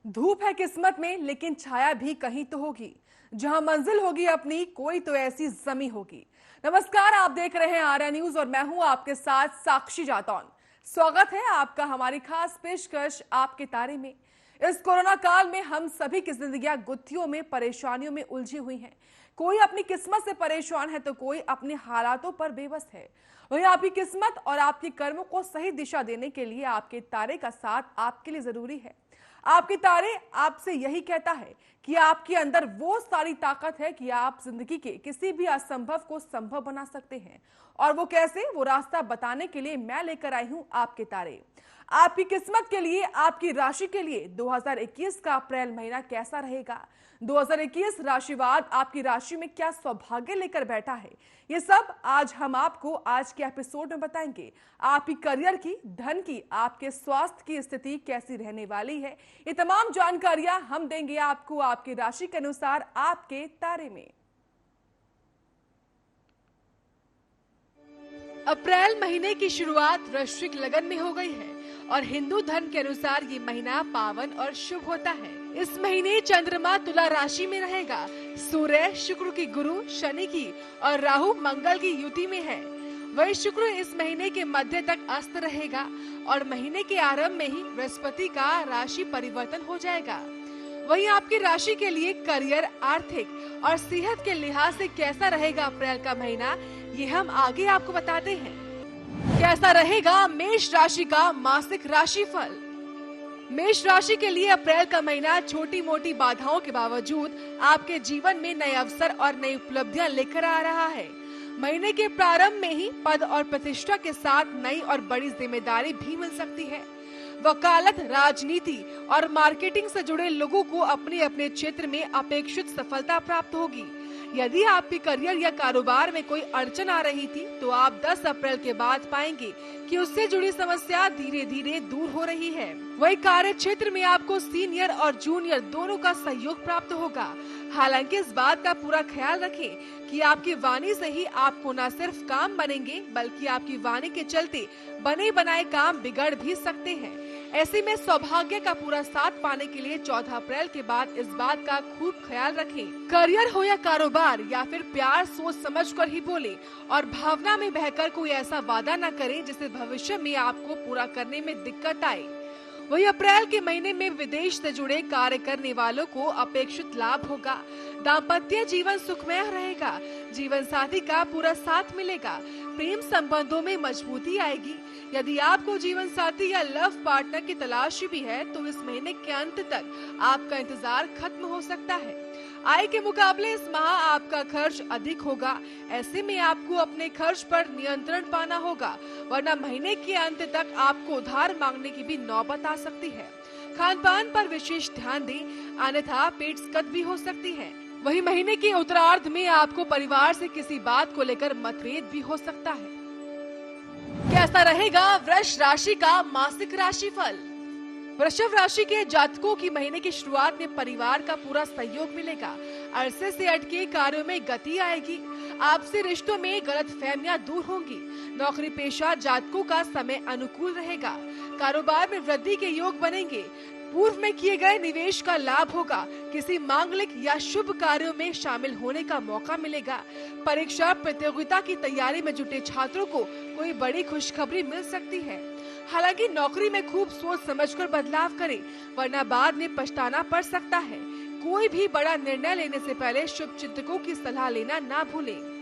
धूप है किस्मत में लेकिन छाया भी कहीं तो होगी। जहां मंजिल होगी अपनी कोई तो ऐसी जमी होगी। नमस्कार, आप देख रहे हैं आर्या न्यूज और मैं हूं आपके साथ साक्षी जातौन। स्वागत है आपका हमारी खास पेशकश आपके तारे में। इस कोरोना काल में हम सभी की जिंदगियां गुत्थियों में परेशानियों में उलझी हुई हैं। कोई अपनी किस्मत से परेशान है तो कोई अपने हालातों पर बेबस है। वही आपकी किस्मत और आपके कर्मों को सही दिशा देने के लिए आपके तारे का साथ आपके लिए जरूरी है। आपके तारे आपसे यही कहता है कि आपके अंदर वो सारी ताकत है कि आप जिंदगी के किसी भी असंभव को संभव बना सकते हैं। और वो कैसे, वो रास्ता बताने के लिए मैं लेकर आई हूं आपके तारे। आपकी किस्मत के लिए, आपकी राशि के लिए 2021 का अप्रैल महीना कैसा रहेगा। 2021 राशिवाद आपकी राशि में क्या सौभाग्य लेकर बैठा है, ये सब आज हम आपको आज के एपिसोड में बताएंगे। आपकी करियर की, धन की, आपके स्वास्थ्य की स्थिति कैसी रहने वाली है, ये तमाम जानकारियां हम देंगे आपको आपकी राशि के अनुसार आपके तारे में। अप्रैल महीने की शुरुआत वृश्चिक लगन में हो गई है और हिंदू धर्म के अनुसार ये महीना पावन और शुभ होता है। इस महीने चंद्रमा तुला राशि में रहेगा। सूर्य शुक्र की, गुरु शनि की और राहु मंगल की युति में है। वही शुक्र इस महीने के मध्य तक अस्त रहेगा और महीने के आरंभ में ही बृहस्पति का राशि परिवर्तन हो जाएगा। वहीं आपकी राशि के लिए करियर, आर्थिक और सेहत के लिहाज से कैसा रहेगा अप्रैल का महीना, ये हम आगे आपको बताते हैं। कैसा रहेगा मेष राशि का मासिक राशिफल। मेष राशि के लिए अप्रैल का महीना छोटी मोटी बाधाओं के बावजूद आपके जीवन में नए अवसर और नई उपलब्धियां लेकर आ रहा है। महीने के प्रारंभ में ही पद और प्रतिष्ठा के साथ नई और बड़ी जिम्मेदारी भी मिल सकती है। वकालत, राजनीति और मार्केटिंग से जुड़े लोगों को अपने अपने क्षेत्र में अपेक्षित सफलता प्राप्त होगी। यदि आपके करियर या कारोबार में कोई अड़चन आ रही थी तो आप 10 अप्रैल के बाद पाएंगे कि उससे जुड़ी समस्या धीरे धीरे दूर हो रही है। वही कार्य क्षेत्र में आपको सीनियर और जूनियर दोनों का सहयोग प्राप्त होगा। हालांकि इस बात का पूरा ख्याल रखें कि आपकी वाणी से ही आपको न सिर्फ काम बनेंगे बल्कि आपकी वाणी के चलते बने बनाए काम बिगड़ भी सकते हैं। ऐसे में सौभाग्य का पूरा साथ पाने के लिए 14 अप्रैल के बाद इस बात का खूब ख्याल रखें। करियर हो या कारोबार या फिर प्यार, सोच समझ कर ही बोले और भावना में बहकर कोई ऐसा वादा न करें जिसे भविष्य में आपको पूरा करने में दिक्कत आए। वही अप्रैल के महीने में विदेश से जुड़े कार्य करने वालों को अपेक्षित लाभ होगा। दाम्पत्य जीवन सुखमय रहेगा। जीवन साथी का पूरा साथ मिलेगा। प्रेम संबंधों में मजबूती आएगी। यदि आपको जीवन साथी या लव पार्टनर की तलाश भी है तो इस महीने के अंत तक आपका इंतजार खत्म हो सकता है। आय के मुकाबले इस माह आपका खर्च अधिक होगा। ऐसे में आपको अपने खर्च पर नियंत्रण पाना होगा, वरना महीने के अंत तक आपको उधार मांगने की भी नौबत आ सकती है। खान पान पर विशेष ध्यान दें, अन्यथा पेट स्कद भी हो सकती है। वही महीने के उत्तरार्ध में आपको परिवार से किसी बात को लेकर मतभेद भी हो सकता है। कैसा रहेगा वृष राशि का मासिक राशिफल। वृषभ राशि के जातकों की महीने की शुरुआत में परिवार का पूरा सहयोग मिलेगा। अरसे से अटके कार्यों में गति आएगी। आपसी रिश्तों में गलतफहमियां दूर होंगी। नौकरी पेशा जातकों का समय अनुकूल रहेगा। कारोबार में वृद्धि के योग बनेंगे। पूर्व में किए गए निवेश का लाभ होगा। किसी मांगलिक या शुभ कार्यों में शामिल होने का मौका मिलेगा। परीक्षा प्रतियोगिता की तैयारी में जुटे छात्रों को कोई बड़ी खुशखबरी मिल सकती है। हालांकि नौकरी में खूब सोच समझकर बदलाव करें, वरना बाद में पछताना पड़ सकता है। कोई भी बड़ा निर्णय लेने से पहले शुभ चिंतकों की सलाह लेना ना भूलें।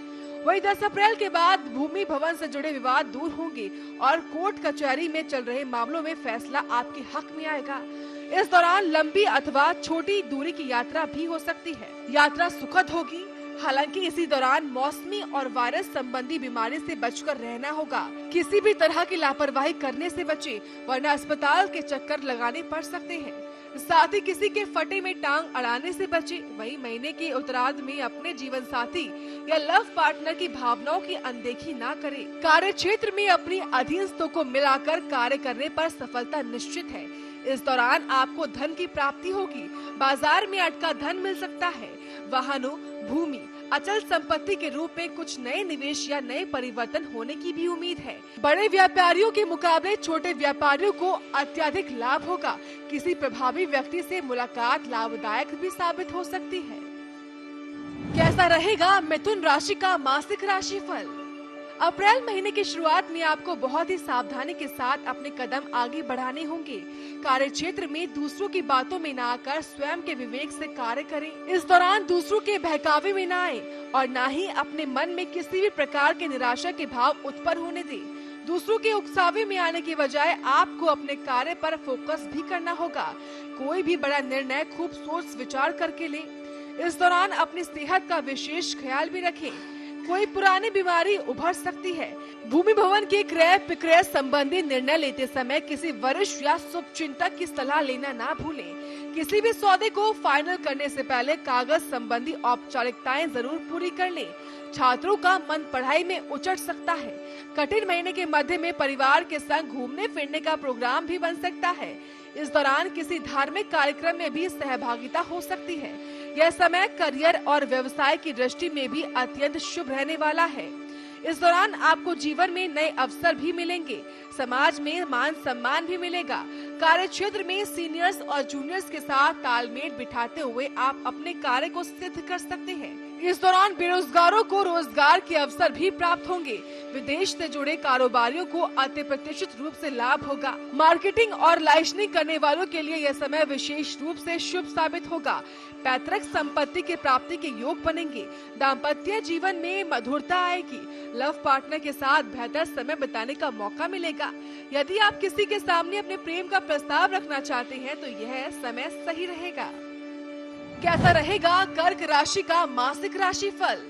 वही 10 अप्रैल के बाद भूमि भवन से जुड़े विवाद दूर होंगे और कोर्ट कचहरी में चल रहे मामलों में फैसला आपके हक में आएगा। इस दौरान लंबी अथवा छोटी दूरी की यात्रा भी हो सकती है। यात्रा सुखद होगी। हालांकि इसी दौरान मौसमी और वायरस संबंधी बीमारी से बचकर रहना होगा। किसी भी तरह की लापरवाही करने से बचें, वरना अस्पताल के चक्कर लगाने पड़ सकते हैं। साथ ही किसी के फटे में टांग अड़ाने से बचें। वही महीने के उत्तरार्ध में अपने जीवन साथी या लव पार्टनर की भावनाओं की अनदेखी ना करें। कार्य क्षेत्र में अपनी अधीनस्थों को मिलाकर कार्य करने पर सफलता निश्चित है। इस दौरान आपको धन की प्राप्ति होगी। बाजार में अटका धन मिल सकता है। वाहनों, भूमि अचल संपत्ति के रूप में कुछ नए निवेश या नए परिवर्तन होने की भी उम्मीद है। बड़े व्यापारियों के मुकाबले छोटे व्यापारियों को अत्यधिक लाभ होगा। किसी प्रभावी व्यक्ति से मुलाकात लाभदायक भी साबित हो सकती है। कैसा रहेगा मिथुन राशि का मासिक राशिफल? अप्रैल महीने की शुरुआत में आपको बहुत ही सावधानी के साथ अपने कदम आगे बढ़ाने होंगे। कार्य क्षेत्र में दूसरों की बातों में न आकर स्वयं के विवेक से कार्य करें। इस दौरान दूसरों के बहकावे में न आए और न ही अपने मन में किसी भी प्रकार के निराशा के भाव उत्पन्न होने दें। दूसरों के उकसावे में आने की बजाय आपको अपने कार्य पर फोकस भी करना होगा। कोई भी बड़ा निर्णय खूब सोच विचार करके लें। इस दौरान अपनी सेहत का विशेष ख्याल भी रखें। कोई पुरानी बीमारी उभर सकती है। भूमि भवन के क्रय विक्रय संबंधी निर्णय लेते समय किसी वरिष्ठ या शुभचिंतक की सलाह लेना ना भूलें। किसी भी सौदे को फाइनल करने से पहले कागज संबंधी औपचारिकताएं जरूर पूरी कर लें। छात्रों का मन पढ़ाई में उचट सकता है। कठिन महीने के मध्य में परिवार के संग घूमने फिरने का प्रोग्राम भी बन सकता है। इस दौरान किसी धार्मिक कार्यक्रम में भी सहभागिता हो सकती है। यह समय करियर और व्यवसाय की दृष्टि में भी अत्यंत शुभ रहने वाला है। इस दौरान आपको जीवन में नए अवसर भी मिलेंगे। समाज में मान सम्मान भी मिलेगा। कार्य क्षेत्र में सीनियर्स और जूनियर्स के साथ तालमेल बिठाते हुए आप अपने कार्य को सिद्ध कर सकते हैं। इस दौरान बेरोजगारों को रोजगार के अवसर भी प्राप्त होंगे। विदेश से जुड़े कारोबारियों को अप्रत्याशित रूप से लाभ होगा। मार्केटिंग और लाइसेंसिंग करने वालों के लिए यह समय विशेष रूप से शुभ साबित होगा। पैतृक संपत्ति के प्राप्ति के योग बनेंगे। दाम्पत्य जीवन में मधुरता आएगी। लव पार्टनर के साथ बेहतर समय बिताने का मौका मिलेगा। यदि आप किसी के सामने अपने प्रेम का प्रस्ताव रखना चाहते हैं तो यह समय सही रहेगा। कैसा रहेगा कर्क राशि का मासिक राशिफल?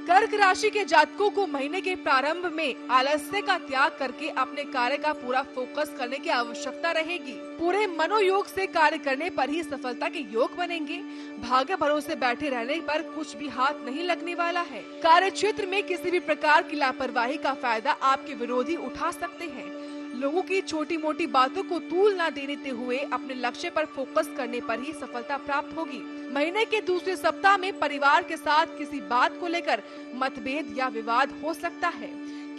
कर्क राशि के जातकों को महीने के प्रारंभ में आलस्य का त्याग करके अपने कार्य का पूरा फोकस करने की आवश्यकता रहेगी। पूरे मनोयोग से कार्य करने पर ही सफलता के योग बनेंगे। भाग्य भरोसे बैठे रहने पर कुछ भी हाथ नहीं लगने वाला है। कार्य क्षेत्र में किसी भी प्रकार की लापरवाही का फायदा आपके विरोधी उठा सकते हैं। लोगों की छोटी मोटी बातों को तूल न देते हुए अपने लक्ष्य पर फोकस करने पर ही सफलता प्राप्त होगी। महीने के दूसरे सप्ताह में परिवार के साथ किसी बात को लेकर मतभेद या विवाद हो सकता है।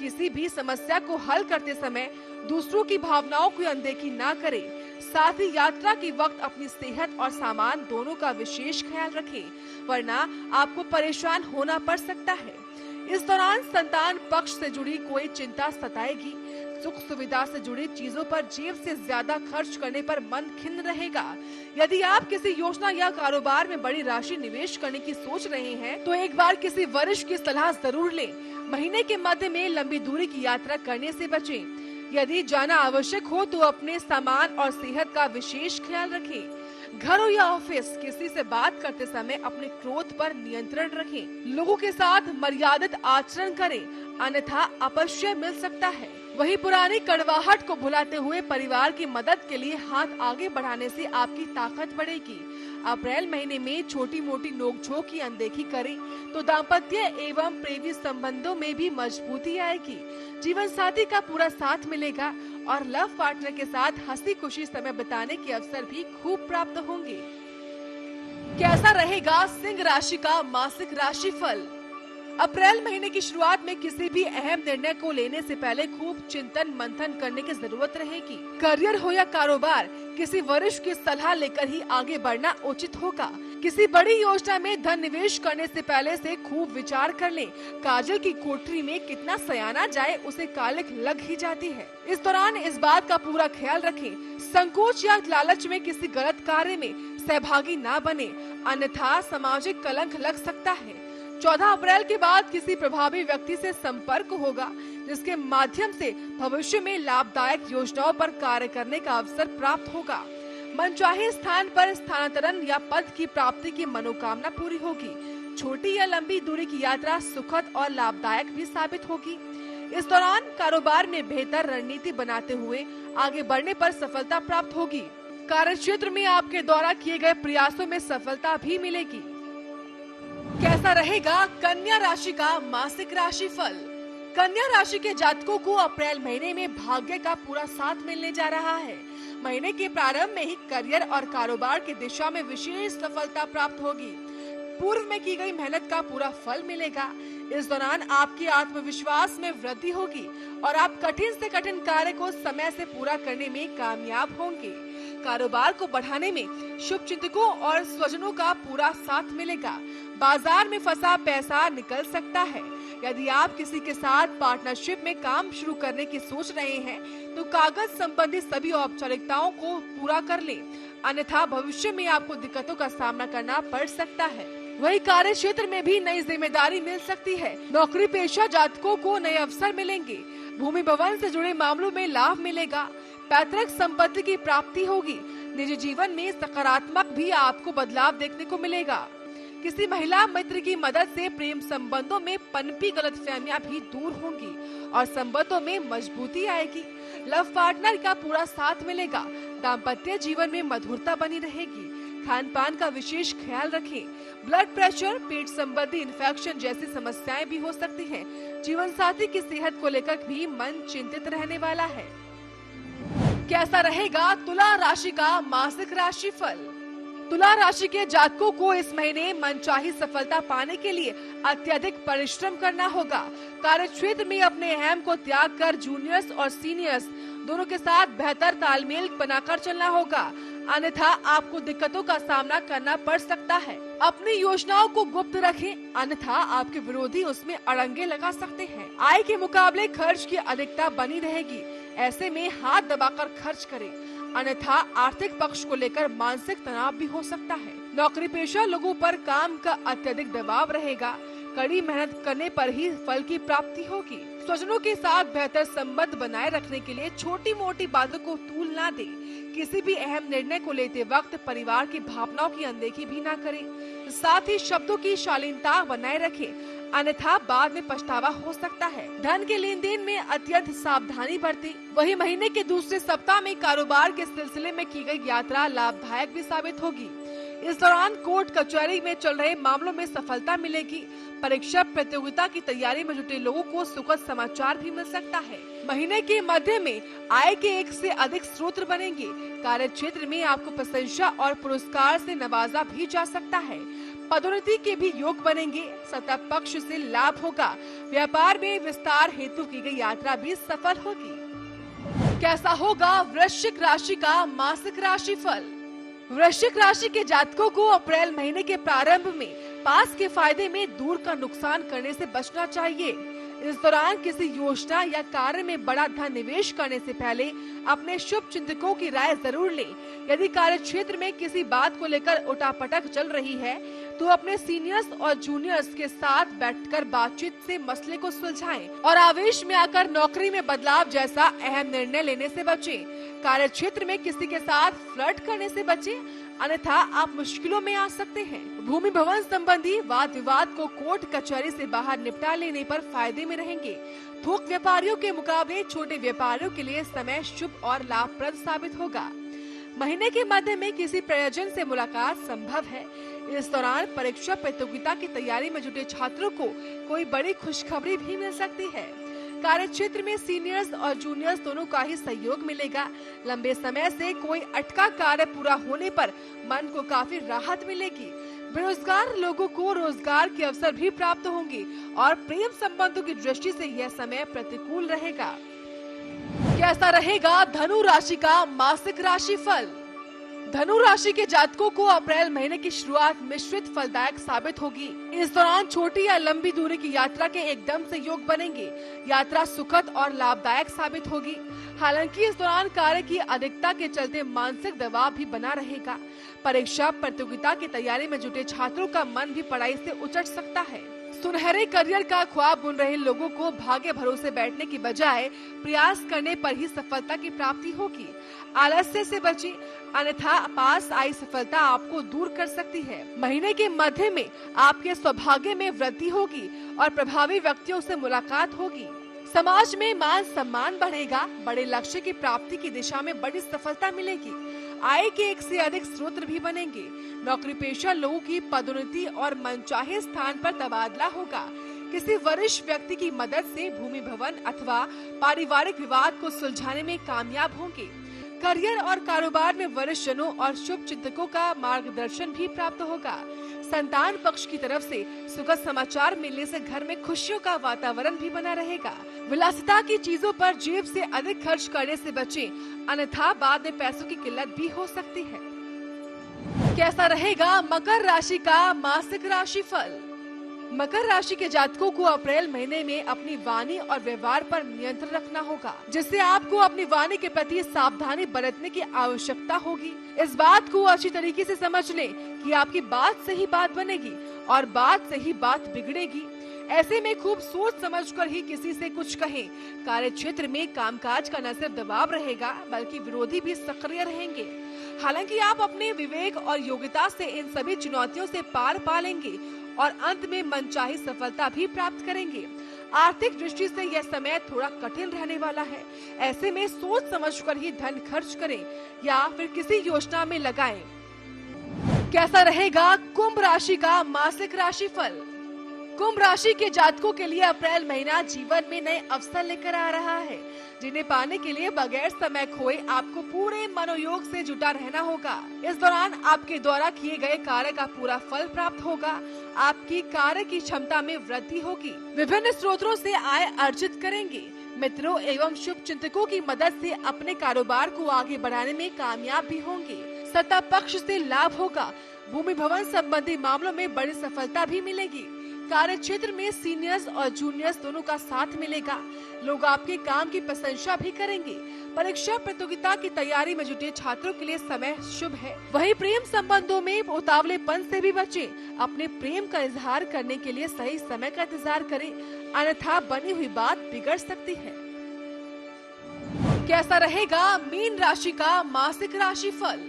किसी भी समस्या को हल करते समय दूसरों की भावनाओं की अनदेखी न करें। साथ ही यात्रा के वक्त अपनी सेहत और सामान दोनों का विशेष ख्याल रखें, वरना आपको परेशान होना पड़ सकता है। इस दौरान संतान पक्ष से जुड़ी कोई चिंता सताएगी। सुख सुविधा से जुड़ी चीजों पर जेब से ज्यादा खर्च करने पर मन खिन्न रहेगा। यदि आप किसी योजना या कारोबार में बड़ी राशि निवेश करने की सोच रहे हैं तो एक बार किसी वरिष्ठ की सलाह जरूर लें। महीने के मध्य में लंबी दूरी की यात्रा करने से बचें। यदि जाना आवश्यक हो तो अपने सामान और सेहत का विशेष ख्याल रखें। घर हो या ऑफिस, किसी से बात करते समय अपने क्रोध पर नियंत्रण रखें। लोगों के साथ मर्यादित आचरण करें, अन्यथा अपशय मिल सकता है। वही पुरानी कड़वाहट को भुलाते हुए परिवार की मदद के लिए हाथ आगे बढ़ाने से आपकी ताकत बढ़ेगी। अप्रैल महीने में छोटी मोटी नोकझोंक की अनदेखी करें तो दाम्पत्य एवं प्रेमी संबंधों में भी मजबूती आएगी। जीवन साथी का पूरा साथ मिलेगा और लव पार्टनर के साथ हंसी खुशी समय बिताने के अवसर भी खूब प्राप्त होंगे। कैसा रहेगा सिंह राशि का मासिक राशिफल? अप्रैल महीने की शुरुआत में किसी भी अहम निर्णय को लेने से पहले खूब चिंतन मंथन करने की जरूरत रहेगी। करियर हो या कारोबार, किसी वरिष्ठ की सलाह लेकर ही आगे बढ़ना उचित होगा। किसी बड़ी योजना में धन निवेश करने से पहले से खूब विचार कर लें। काजल की कोठरी में कितना सयाना जाए उसे कालिक लग ही जाती है। इस दौरान इस बात का पूरा ख्याल रखें। संकोच या लालच में किसी गलत कार्य में सहभागी न बने, अन्यथा सामाजिक कलंक लग सकता है। 14 अप्रैल के बाद किसी प्रभावी व्यक्ति से संपर्क होगा, जिसके माध्यम से भविष्य में लाभदायक योजनाओं पर कार्य करने का अवसर प्राप्त होगा। मनचाहे स्थान पर स्थानांतरण या पद की प्राप्ति की मनोकामना पूरी होगी। छोटी या लंबी दूरी की यात्रा सुखद और लाभदायक भी साबित होगी। इस दौरान कारोबार में बेहतर रणनीति बनाते हुए आगे बढ़ने पर सफलता प्राप्त होगी। कार्य क्षेत्र में आपके द्वारा किए गए प्रयासों में सफलता भी मिलेगी। कैसा रहेगा कन्या राशि का मासिक राशिफल? कन्या राशि के जातकों को अप्रैल महीने में भाग्य का पूरा साथ मिलने जा रहा है। महीने के प्रारंभ में ही करियर और कारोबार की दिशा में विशेष सफलता प्राप्त होगी। पूर्व में की गई मेहनत का पूरा फल मिलेगा। इस दौरान आपके आत्मविश्वास में वृद्धि होगी और आप कठिन से कठिन कार्य को समय से पूरा करने में कामयाब होंगे। कारोबार को बढ़ाने में शुभ चिंतकों और स्वजनों का पूरा साथ मिलेगा। बाजार में फंसा पैसा निकल सकता है। यदि आप किसी के साथ पार्टनरशिप में काम शुरू करने की सोच रहे हैं तो कागज संबंधी सभी औपचारिकताओं को पूरा कर लें, अन्यथा भविष्य में आपको दिक्कतों का सामना करना पड़ सकता है। वही कार्य क्षेत्र में भी नई जिम्मेदारी मिल सकती है। नौकरी पेशा जातकों को नए अवसर मिलेंगे। भूमि भवन से जुड़े मामलों में लाभ मिलेगा। पैतृक संपत्ति की प्राप्ति होगी। निजी जीवन में सकारात्मक भी आपको बदलाव देखने को मिलेगा। किसी महिला मित्र की मदद से प्रेम संबंधों में पनपी गलतफहमियां भी दूर होंगी और संबंधों में मजबूती आएगी। लव पार्टनर का पूरा साथ मिलेगा। दाम्पत्य जीवन में मधुरता बनी रहेगी। खान पान का विशेष ख्याल रखें। ब्लड प्रेशर, पेट संबंधी इन्फेक्शन जैसी समस्याएं भी हो सकती हैं। जीवन साथी की सेहत को लेकर भी मन चिंतित रहने वाला है। कैसा रहेगा तुला राशि का मासिक राशि फल? तुला राशि के जातकों को इस महीने मनचाही सफलता पाने के लिए अत्यधिक परिश्रम करना होगा। कार्य क्षेत्र में अपने अहम को त्याग कर जूनियर्स और सीनियर्स दोनों के साथ बेहतर तालमेल बनाकर चलना होगा, अन्यथा आपको दिक्कतों का सामना करना पड़ सकता है। अपनी योजनाओं को गुप्त रखें, अन्यथा आपके विरोधी उसमें अड़ंगे लगा सकते हैं। आय के मुकाबले खर्च की अधिकता बनी रहेगी। ऐसे में हाथ दबाकर खर्च करें, अन्यथा आर्थिक पक्ष को लेकर मानसिक तनाव भी हो सकता है। नौकरी पेशा लोगों पर काम का अत्यधिक दबाव रहेगा। कड़ी मेहनत करने पर ही फल की प्राप्ति होगी। स्वजनों के साथ बेहतर संबंध बनाए रखने के लिए छोटी मोटी बातों को तूल ना दें। किसी भी अहम निर्णय को लेते वक्त परिवार की भावनाओं की अनदेखी भी ना करें। साथ ही शब्दों की शालीनता बनाए रखें, अन्यथा बाद में पछतावा हो सकता है। धन के लेन देन में अत्यंत सावधानी बरतें। वही महीने के दूसरे सप्ताह में कारोबार के सिलसिले में की गई यात्रा लाभदायक भी साबित होगी। इस दौरान कोर्ट कचहरी में चल रहे मामलों में सफलता मिलेगी। परीक्षा प्रतियोगिता की तैयारी में जुटे लोगों को सुखद समाचार भी मिल सकता है। महीने के मध्य में आय के एक से अधिक स्रोत बनेंगे। कार्य क्षेत्र में आपको प्रशंसा और पुरस्कार से नवाजा भी जा सकता है। पदोन्नति के भी योग बनेंगे। सत्ता पक्ष से लाभ होगा। व्यापार में विस्तार हेतु की गई यात्रा भी सफल होगी। कैसा होगा वृश्चिक राशि का मासिक राशि फल? वृश्चिक राशि के जातकों को अप्रैल महीने के प्रारंभ में पास के फायदे में दूर का नुकसान करने से बचना चाहिए। इस दौरान किसी योजना या कार्य में बड़ा धन निवेश करने से पहले अपने शुभ चिंतकों की राय जरूर लें। यदि कार्य क्षेत्र में किसी बात को लेकर उठापटक चल रही है तो अपने सीनियर्स और जूनियर्स के साथ बैठकर बातचीत से मसले को सुलझाएं और आवेश में आकर नौकरी में बदलाव जैसा अहम निर्णय लेने से बचें। कार्य क्षेत्र में किसी के साथ फ्लर्ट करने से बचें, अन्यथा आप मुश्किलों में आ सकते हैं। भूमि भवन संबंधी वाद विवाद को कोर्ट कचहरी से बाहर निपटा लेने पर फायदे में रहेंगे। थोक व्यापारियों के मुकाबले छोटे व्यापारियों के लिए समय शुभ और लाभप्रद साबित होगा। महीने के मध्य में किसी प्रयोजन से मुलाकात संभव है। इस दौरान परीक्षा प्रतियोगिता की तैयारी में जुटे छात्रों को कोई बड़ी खुशखबरी भी मिल सकती है। कार्य क्षेत्र में सीनियर्स और जूनियर्स दोनों का ही सहयोग मिलेगा। लंबे समय से कोई अटका कार्य पूरा होने पर मन को काफी राहत मिलेगी। बेरोजगार लोगों को रोजगार के अवसर भी प्राप्त होंगे और प्रेम संबंधों की दृष्टि से यह समय प्रतिकूल रहेगा। कैसा रहेगा धनु राशि का मासिक राशि फल? धनु राशि के जातकों को अप्रैल महीने की शुरुआत मिश्रित फलदायक साबित होगी। इस दौरान छोटी या लंबी दूरी की यात्रा के एकदम से योग बनेंगे। यात्रा सुखद और लाभदायक साबित होगी। हालांकि इस दौरान कार्य की अधिकता के चलते मानसिक दबाव भी बना रहेगा। परीक्षा प्रतियोगिता की तैयारी में जुटे छात्रों का मन भी पढ़ाई से उचट सकता है। सुनहरे करियर का ख्वाब बुन रहे लोगों को भाग्य भरोसे बैठने की बजाय प्रयास करने पर ही सफलता की प्राप्ति होगी। आलस्य से बचें, अन्यथा पास आई सफलता आपको दूर कर सकती है। महीने के मध्य में आपके सौभाग्य में वृद्धि होगी और प्रभावी व्यक्तियों से मुलाकात होगी। समाज में मान सम्मान बढ़ेगा। बड़े लक्ष्य की प्राप्ति की दिशा में बड़ी सफलता मिलेगी। आय के एक से अधिक स्रोत भी बनेंगे। नौकरी पेशा लोगों की पदोन्नति और मनचाहे स्थान पर तबादला होगा। किसी वरिष्ठ व्यक्ति की मदद से भूमि भवन अथवा पारिवारिक विवाद को सुलझाने में कामयाब होंगे। करियर और कारोबार में वरिष्ठ जनों और शुभ चिंतकों का मार्गदर्शन भी प्राप्त होगा। संतान पक्ष की तरफ से सुखद समाचार मिलने से घर में खुशियों का वातावरण भी बना रहेगा। विलासिता की चीजों पर जेब से अधिक खर्च करने से बचें, अन्यथा बाद में पैसों की किल्लत भी हो सकती है। कैसा रहेगा मकर राशि का मासिक राशिफल? मकर राशि के जातकों को अप्रैल महीने में अपनी वाणी और व्यवहार पर नियंत्रण रखना होगा, जिससे आपको अपनी वाणी के प्रति सावधानी बरतने की आवश्यकता होगी। इस बात को अच्छी तरीके से समझ लें कि आपकी बात से ही बात बनेगी और बात से ही बात बिगड़ेगी। ऐसे में खूब सोच समझकर ही किसी से कुछ कहें। कार्य क्षेत्र में कामकाज का न सिर्फ दबाव रहेगा बल्कि विरोधी भी सक्रिय रहेंगे। हालांकि आप अपने विवेक और योग्यता से इन सभी चुनौतियों से पार पा लेंगे और अंत में मनचाही सफलता भी प्राप्त करेंगे। आर्थिक दृष्टि से यह समय थोड़ा कठिन रहने वाला है। ऐसे में सोच समझकर ही धन खर्च करें या फिर किसी योजना में लगाएं। कैसा रहेगा कुंभ राशि का मासिक राशिफल? कुंभ राशि के जातकों के लिए अप्रैल महीना जीवन में नए अवसर लेकर आ रहा है, जिन्हें पाने के लिए बगैर समय खोए आपको पूरे मनोयोग से जुटा रहना होगा। इस दौरान आपके द्वारा किए गए कार्य का पूरा फल प्राप्त होगा। आपकी कार्य की क्षमता में वृद्धि होगी। विभिन्न स्रोतों से आय अर्जित करेंगे। मित्रों एवं शुभ चिंतकों की मदद से अपने कारोबार को आगे बढ़ाने में कामयाब भी होंगे। सत्ता पक्ष से लाभ होगा। भूमि भवन संबंधी मामलों में बड़ी सफलता भी मिलेगी। कार्य क्षेत्र में सीनियर्स और जूनियर्स दोनों का साथ मिलेगा। लोग आपके काम की प्रशंसा भी करेंगे। परीक्षा प्रतियोगिता की तैयारी में जुटे छात्रों के लिए समय शुभ है। वहीं प्रेम संबंधों में उतावलेपन से भी बचें। अपने प्रेम का इजहार करने के लिए सही समय का इंतजार करें, अन्यथा बनी हुई बात बिगड़ सकती है। कैसा रहेगा मीन राशि का मासिक राशिफल?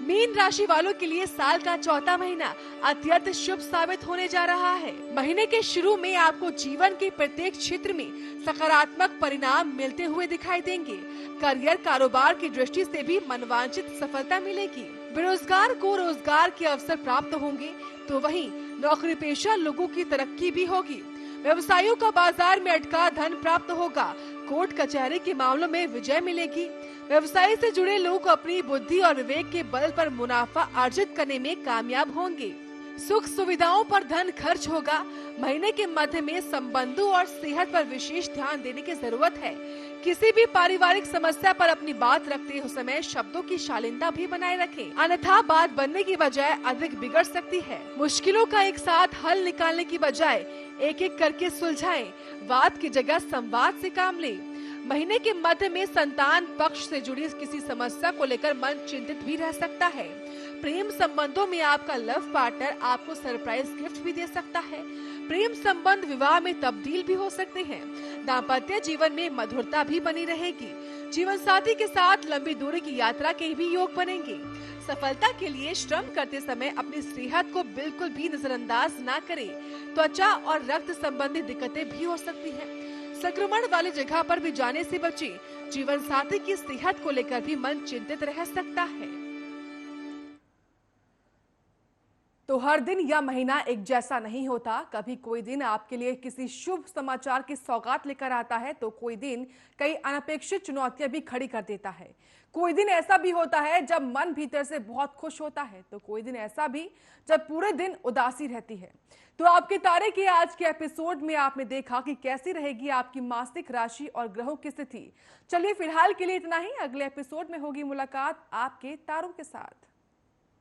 मीन राशि वालों के लिए साल का चौथा महीना अत्यंत शुभ साबित होने जा रहा है। महीने के शुरू में आपको जीवन के प्रत्येक क्षेत्र में सकारात्मक परिणाम मिलते हुए दिखाई देंगे। करियर कारोबार की दृष्टि से भी मनवांछित सफलता मिलेगी। बेरोजगार को रोजगार के अवसर प्राप्त होंगे, तो वहीं नौकरी पेशा लोगों की तरक्की भी होगी। व्यवसायियों का बाजार में अटका धन प्राप्त होगा। कोर्ट कचहरी के मामलों में विजय मिलेगी। व्यवसाय से जुड़े लोग अपनी बुद्धि और विवेक के बल पर मुनाफा अर्जित करने में कामयाब होंगे। सुख सुविधाओं पर धन खर्च होगा। महीने के मध्य में संबंधों और सेहत पर विशेष ध्यान देने की जरूरत है। किसी भी पारिवारिक समस्या पर अपनी बात रखते समय शब्दों की शालीनता भी बनाए रखें, अन्यथा बात बनने की बजाय अधिक बिगड़ सकती है। मुश्किलों का एक साथ हल निकालने की बजाय एक एक करके सुलझाएं। वाद की जगह संवाद से काम लें। महीने के मध्य में संतान पक्ष से जुड़ी किसी समस्या को लेकर मन चिंतित भी रह सकता है। प्रेम संबंधों में आपका लव पार्टनर आपको सरप्राइज गिफ्ट भी दे सकता है। प्रेम संबंध विवाह में तब्दील भी हो सकते हैं। दाम्पत्य जीवन में मधुरता भी बनी रहेगी। जीवन साथी के साथ लंबी दूरी की यात्रा के भी योग बनेंगे। सफलता के लिए श्रम करते समय अपनी सेहत को बिल्कुल भी नजरअंदाज न करें। त्वचा और रक्त संबंधी दिक्कतें भी हो सकती हैं। संक्रमण वाली जगह पर भी जाने से बचें। जीवन साथी की सेहत को लेकर भी मन चिंतित रह सकता है। तो हर दिन या महीना एक जैसा नहीं होता। कभी कोई दिन आपके लिए किसी शुभ समाचार की सौगात लेकर आता है, तो कोई दिन कई अनपेक्षित चुनौतियां भी खड़ी कर देता है। कोई दिन ऐसा भी होता है जब मन भीतर से बहुत खुश होता है, तो कोई दिन ऐसा भी जब पूरे दिन उदासी रहती है। तो आपके तारे के आज के एपिसोड में आपने देखा कि कैसी रहेगी आपकी मासिक राशि और ग्रहों की स्थिति। चलिए फिलहाल के लिए इतना ही। अगले एपिसोड में होगी मुलाकात आपके तारों के साथ।